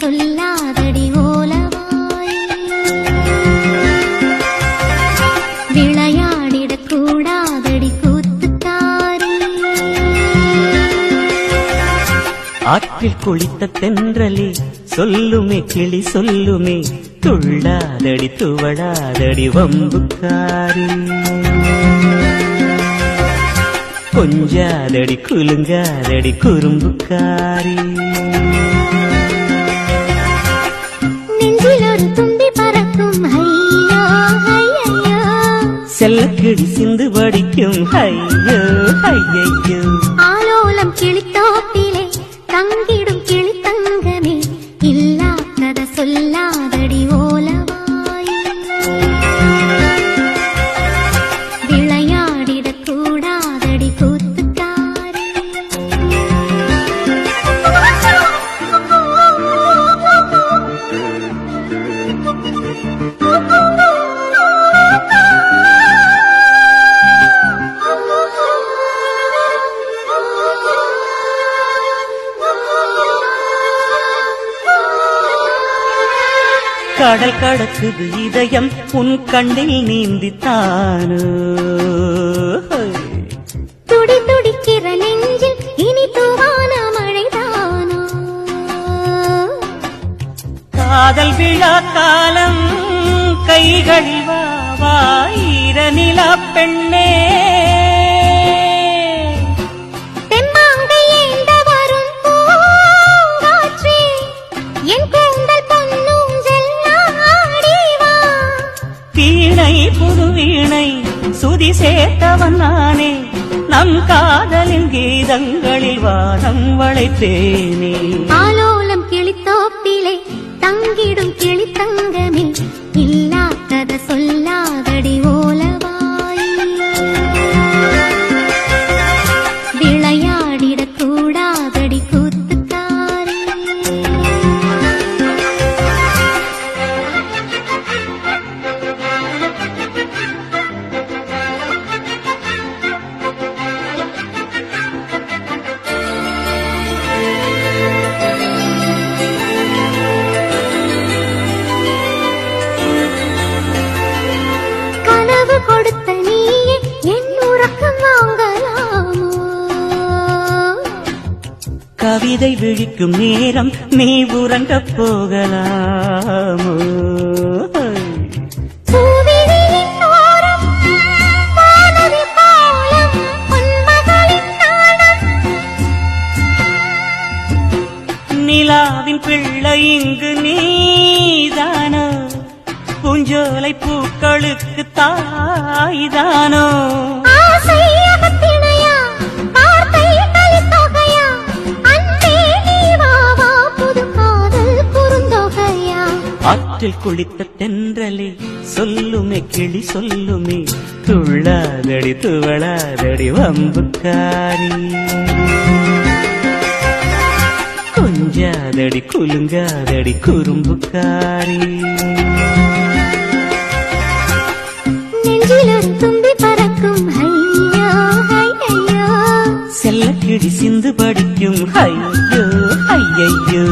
சொல்லாதடி ஓலவாய் விளையாடிடக் கூடாதடி கூத்துக்காரி ஆற்றில் குளித்த தென்றலே சொல்லுமே கிளி சொல்லுமே துள்ளாதடி துவளாதடி வம்புக்காரி கொஞ்சாதடி குலுங்காதடி குறும்புக்காரி நெஞ்சில் ஒரு தும்பி பறக்கும் ஐயோ ஐயோ செல்லக்கிளி சிந்து படிக்கும் ஐயோ ஐயோ ஆலோலம் கிளித்தோப்பிலே தங்கிடும் கிளி தங்கமே இல்லாத சொல்லாதடி ஓலவாய் விளையாடிடக் கூடாதடி கூத்துக்காரி கடல் கடக்குது இதயம் உன் கண்ணில் நீந்தித்தானோ துடி துடிக்கிற நெஞ்சில் இனி தூவான மழைதானோ காதல் விழா காலம் கைகளில் வாயிர நிலா பெண்ணே தெம்மாங்கை ஏந்த வரும் பூங்காற்றே என் கூந்தல் பொன்னூஞ்சல் ஆடிவா வீணை புது வீணை சுதி சேர்த்தவன் நானே நம் காதலின் கீதங்களில் வானம் வளைத்தேனே ஆலோலம் கிளித்தோப்பிலே தங்கிடும் கிளி தங்கமே இல்லாத சொல்லாதடி ஓலவாய் விளையாடிடக் கூடாதடி கூத்துக்காரி கனவு கொடுத்த நீயே என் உறக்கம் வாங்கலாமோ கவிதை விழிக்கும் நேரம் நீ உறங்கப் போகலாமோ பூவிழியின் ஓரம் வானதி பாலம் பொன்மகளின் நாணம் நிலாவின் பிள்ளை இங்கு நீதானோ பூஞ்சோலை பூக்களுக்கு தாய்தானோ ஆசை அகத்திணையா வார்த்தை கலித்தொகையா அன்பே நீ வா வா புது காதல் குறுந்தொகையா ஆற்றில் குளித்த தென்றலே சொல்லுமே கிளி சொல்லுமே துள்ளாதடி துவளாதடி வம்புக்காரி கொஞ்சாதடி குலுங்காதடி குறும்புக்காரி நெஞ்சில் ஒரு தும்பி பறக்கும் ஐயோ ஐயோ செல்லக்கிளி சிந்து படிக்கும் ஐயோ ஐயோ